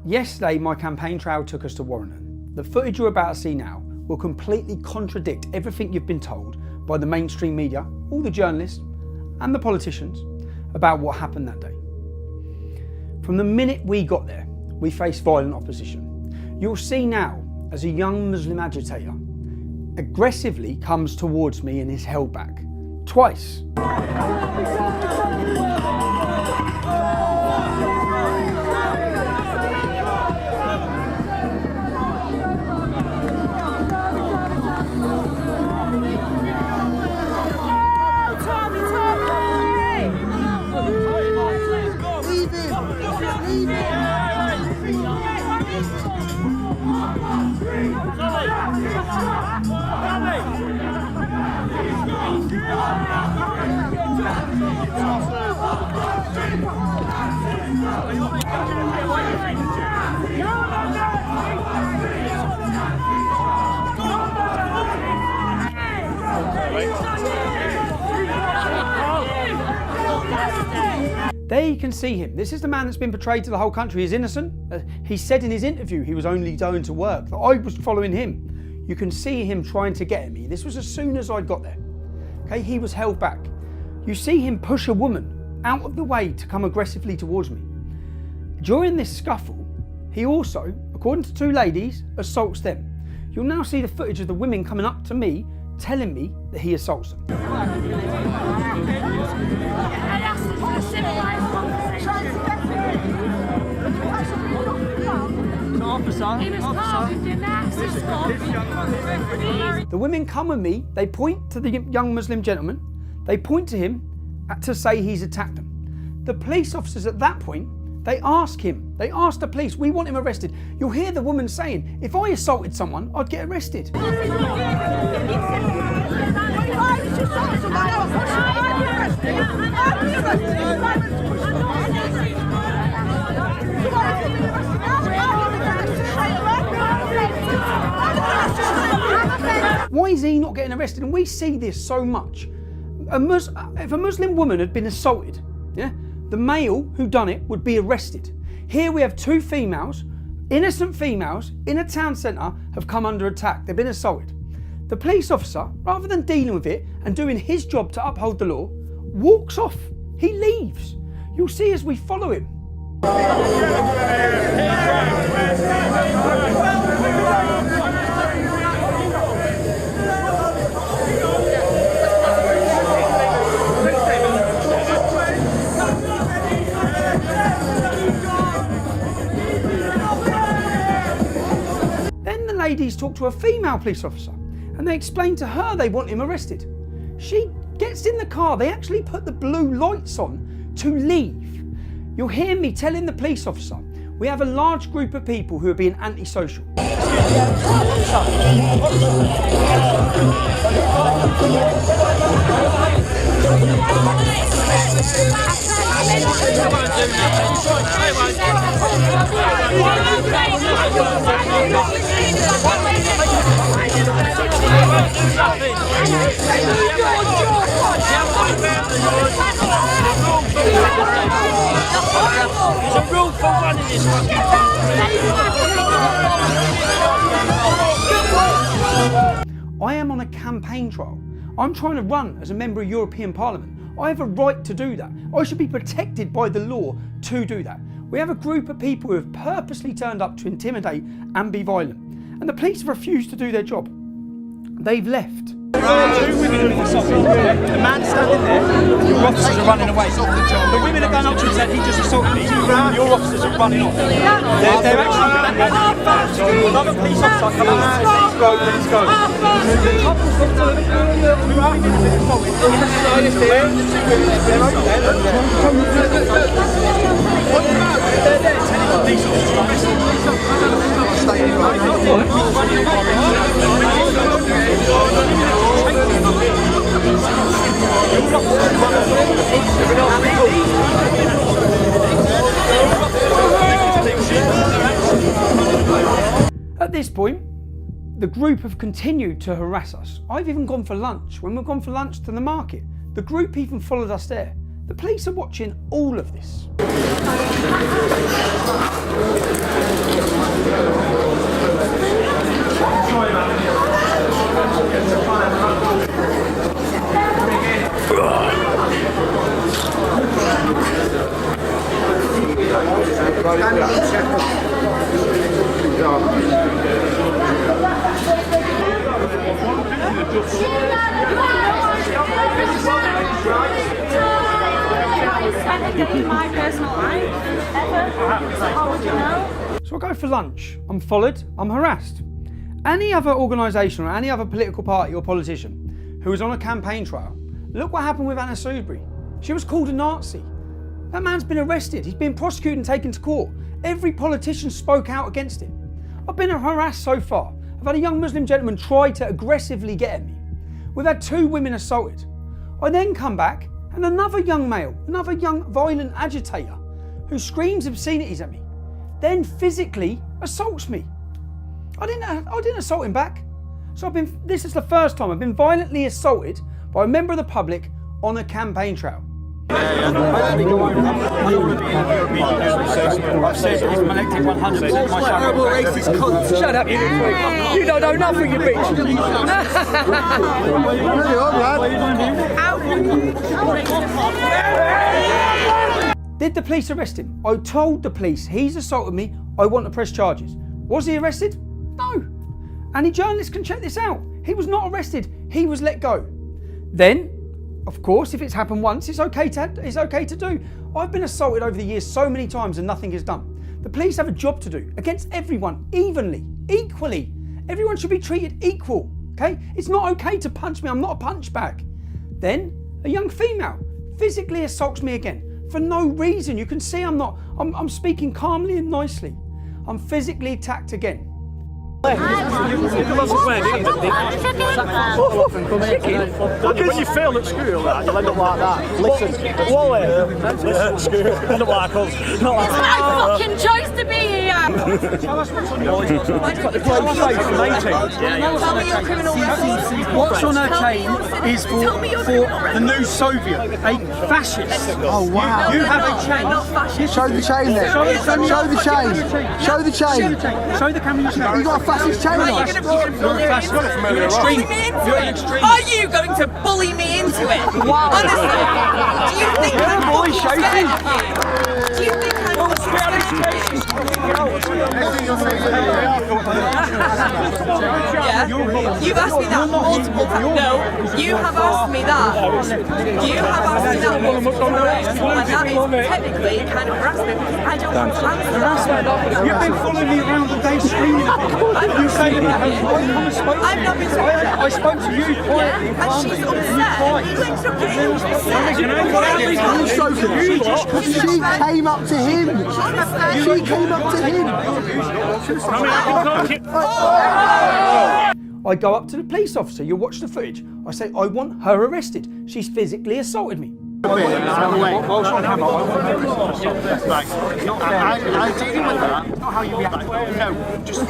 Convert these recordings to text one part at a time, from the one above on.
Yesterday, my campaign trail took us to Warrington. The footage you're about to see now will completely contradict everything you've been told by the mainstream media, all the journalists and the politicians about what happened that day. From the minute we got there, we faced violent opposition. You'll see now as a young Muslim agitator aggressively comes towards me and is held back. Twice. There you can see him. This is the man that's been portrayed to the whole country as innocent. He said in his interview he was only going to work, that I was following him. You can see him trying to get at me. This was as soon as I got there. Okay, he was held back. You see him push a woman out of the way to come aggressively towards me. During this scuffle, he also, according to two ladies, assaults them. You'll now see the footage of the women coming up to me, telling me that he assaults them. The women come with me, they point to the young Muslim gentleman, they point to him to say he's attacked them. The police officers at that point, they ask the police, we want him arrested. You'll hear the woman saying, if I assaulted someone, I'd get arrested. Why is he not getting arrested? And we see this so much. If a Muslim woman had been assaulted, the male who done it would be arrested. Here we have two females, innocent females, in a town centre have come under attack. They've been assaulted. The police officer, rather than dealing with it and doing his job to uphold the law, walks off. He leaves. You'll see as we follow him. Ladies talk to a female police officer and they explain to her they want him arrested. She gets in the car, they actually put the blue lights on to leave. You'll hear me telling the police officer, we have a large group of people who are being antisocial. I am on a campaign trail. I'm trying to run as a member of European Parliament. I have a right to do that. I should be protected by the law to do that. We have a group of people who have purposely turned up to intimidate and be violent. And the police have refused to do their job. They've left. Two women have been assaulted. The man standing there, your officers are running away. The women are going up to him and saying, he just assaulted me. Your officers are running off. They're actually another police officer come out and says, let's go. The couple's got to who haven't been assaulted. They're there telling the police At this point, the group have continued to harass us. I've even gone for lunch. When we've gone for lunch to the market, the group even followed us there. The police are watching all of this. My personal life ever. How would you know? So I go for lunch, I'm followed, I'm harassed. Any other organisation or any other political party or politician who was on a campaign trail, look what happened with Anna Sudbury. She was called a Nazi. That man's been arrested, he's been prosecuted and taken to court. Every politician spoke out against him. I've been harassed so far. I've had a young Muslim gentleman try to aggressively get at me. We've had 2 women assaulted. I then come back and another young male, another young violent agitator who screams obscenities at me, then physically assaults me. I didn't assault him back. So this is the first time I've been violently assaulted by a member of the public on a campaign trail. I've said I'm elected 100% myself. Shut up, you don't know nothing, you bitch. Did the police arrest him? I told the police he's assaulted me, I want to press charges. Was he arrested? No. Any journalists can check this out. He was not arrested, he was let go. Then, of course, if it's happened once, it's okay to do. I've been assaulted over the years so many times and nothing is done. The police have a job to do against everyone, evenly, equally. Everyone should be treated equal, okay? It's not okay to punch me, I'm not a punch bag. Then, a young female physically assaults me again for no reason. You can see I'm speaking calmly and nicely. I'm physically attacked again. Because you fail at school, you'll end up like that. Listen, Wally, listen at school, end up like us. Not like It's my fucking choice to be here. Tell us what's on your chain. What's on her chain is for the new Soviet, a fascist. Oh wow. You have a chain. Show the chain then. Show the chain. Show the chain. Show the camera. You got a fascist chain on. You're extreme. You're an extreme. Are you going to bully me into it? Honestly, do you think I'm fucking scared of you? Do you think I'm Yeah, you've asked me that multiple times. No, you have asked me that. You have asked me that multiple times. And that is technically kind of harassment because I don't want to answer. You've been following me around all day screaming at me. You say that I've not been I spoke to you quietly. and she's upset. You ended up getting upset. She came up to him. She came up to him. I go up to the police officer, you watch the footage. I say, I want her arrested. She's physically assaulted me. I'm dealing with that. Not how you react. No, just.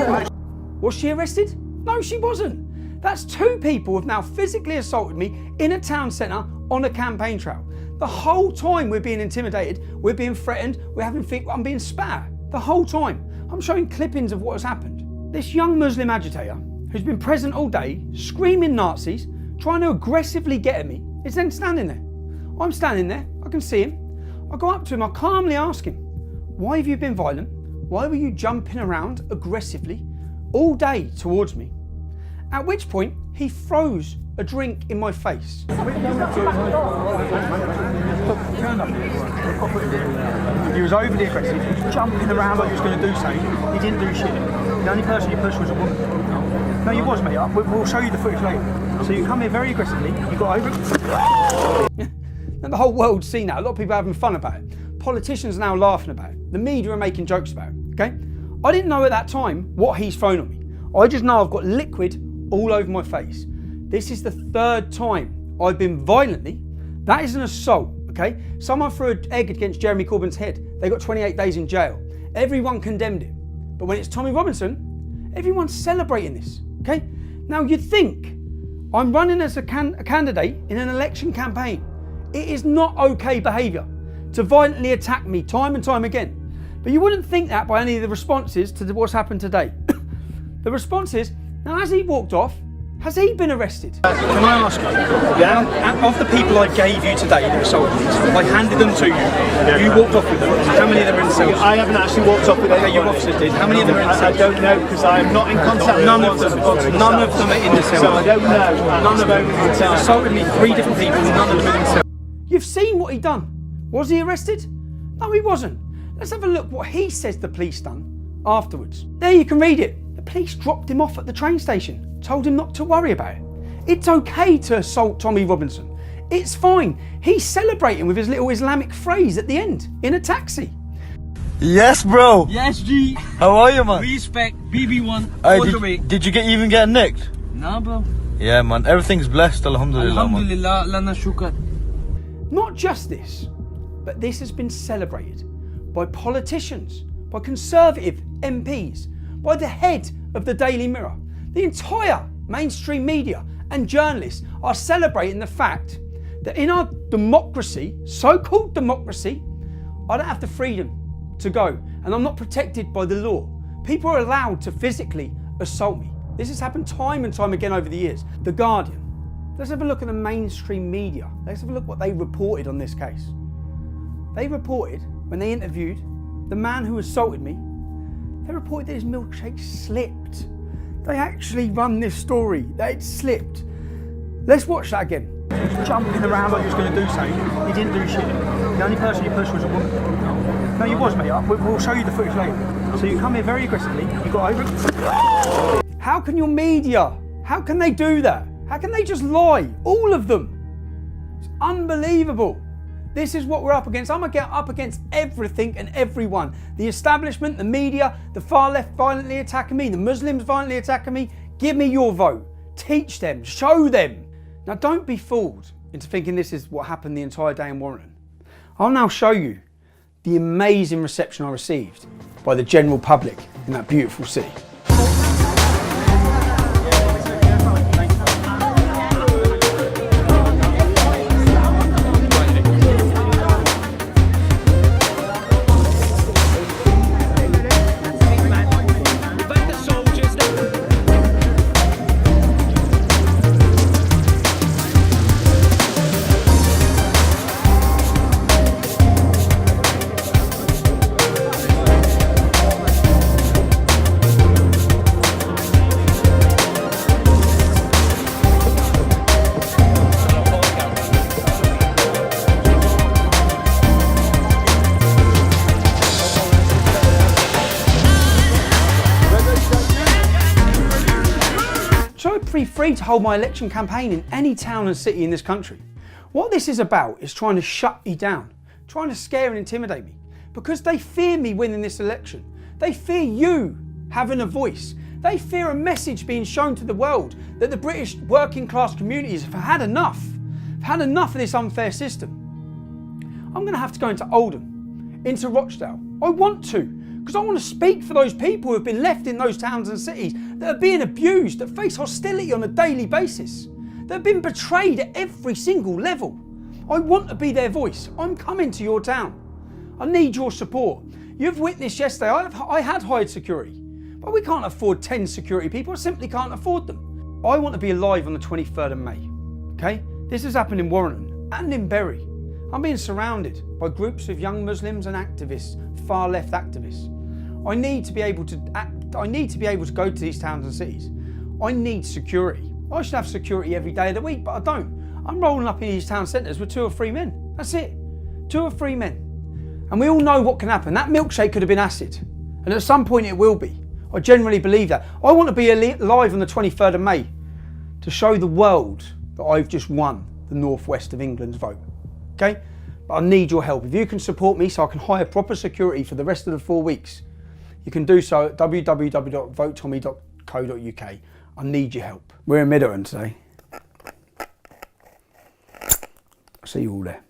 Was she arrested? No, she wasn't. That's 2 people who have now physically assaulted me in a town centre on a campaign trail. The whole time we're being intimidated, we're being threatened, I'm being spat at. The whole time. I'm showing clippings of what has happened. This young Muslim agitator, who's been present all day, screaming Nazis, trying to aggressively get at me, is then standing there. I'm standing there, I can see him. I go up to him, I calmly ask him, why have you been violent? Why were you jumping around aggressively all day towards me? At which point, he throws a drink in my face. He was overly aggressive, he was jumping around like he was going to do something. He didn't do shit. The only person you pushed was a woman. No, you was, mate. We'll show you the footage later. So you come here very aggressively, you got over it. And the whole world's seen that. A lot of people are having fun about it. Politicians are now laughing about it. The media are making jokes about it, okay? I didn't know at that time what he's thrown on me. I just know I've got liquid all over my face. This is the 3rd time I've been violently. That is an assault, okay? Someone threw an egg against Jeremy Corbyn's head. They got 28 days in jail. Everyone condemned him. But when it's Tommy Robinson, everyone's celebrating this, okay? Now you'd think I'm running as a candidate in an election campaign It is not okay behaviour to violently attack me time and time again. But you wouldn't think that by any of the responses to what's happened today. The response is, now has he walked off? Has he been arrested? Can I ask you, of the people I gave you today that assaulted me, I handed them to you, you walked off with them, how many of them are in cells? I haven't actually walked off with anyone. Okay, your officers did. How many of them are in cells? I don't know because I'm not in contact. None of them are in the cells. So I don't know. None of them assaulted me, 3 different people, none of them are in cells. You've seen what he done. Was he arrested? No, he wasn't. Let's have a look what he says the police done afterwards. There you can read it. The police dropped him off at the train station, told him not to worry about it. It's okay to assault Tommy Robinson. It's fine. He's celebrating with his little Islamic phrase at the end in a taxi. Yes, bro. Yes, G. How are you, man? Respect. BB1. All the way. Did you even get nicked? Nah, bro. Yeah, man. Everything's blessed. Alhamdulillah. Alhamdulillah. Lana shukr. Not just this, but this has been celebrated by politicians, by Conservative MPs, by the head of the Daily Mirror. The entire mainstream media and journalists are celebrating the fact that in our democracy, so-called democracy, I don't have the freedom to go and I'm not protected by the law. People are allowed to physically assault me. This has happened time and time again over the years. The Guardian. Let's have a look at the mainstream media. Let's have a look what they reported on this case. They reported, when they interviewed the man who assaulted me, they reported that his milkshake slipped. They actually run this story, that it slipped. Let's watch that again. He was jumping around like he was going to do something. He didn't do shit. The only person he pushed was a woman. No, he was, mate. We'll show you the footage later. So you come here very aggressively, you got over it. How can your media, how can they do that? How can they just lie? All of them. It's unbelievable. This is what we're up against. I'm up against everything and everyone. The establishment, the media, the far left violently attacking me, the Muslims violently attacking me. Give me your vote. Teach them, show them. Now don't be fooled into thinking this is what happened the entire day in Warrington. I'll now show you the amazing reception I received by the general public in that beautiful city. Free to hold my election campaign in any town and city in this country. What this is about is trying to shut me down, trying to scare and intimidate me, because they fear me winning this election. They fear you having a voice. They fear a message being shown to the world that the British working class communities have had enough of this unfair system. I'm going to have to go into Oldham, into Rochdale. I want to, because I want to speak for those people who have been left in those towns and cities that are being abused, that face hostility on a daily basis, that have been betrayed at every single level. I want to be their voice. I'm coming to your town. I need your support. You've witnessed yesterday, I had hired security, but we can't afford 10 security people. I simply can't afford them. I want to be alive on the 23rd of May, okay? This has happened in Warrington and in Bury. I'm being surrounded by groups of young Muslims and activists, far left activists. I need to be able to go to these towns and cities. I need security. I should have security every day of the week, but I don't. I'm rolling up in these town centres with 2 or 3 men. That's it. 2 or 3 men. And we all know what can happen. That milkshake could have been acid. And at some point it will be. I genuinely believe that. I want to be alive on the 23rd of May to show the world that I've just won the northwest of England's vote. Okay? But I need your help. If you can support me so I can hire proper security for the rest of the 4 weeks, you can do so at www.votetommy.co.uk. I need your help. We're in Middleton today. I'll see you all there.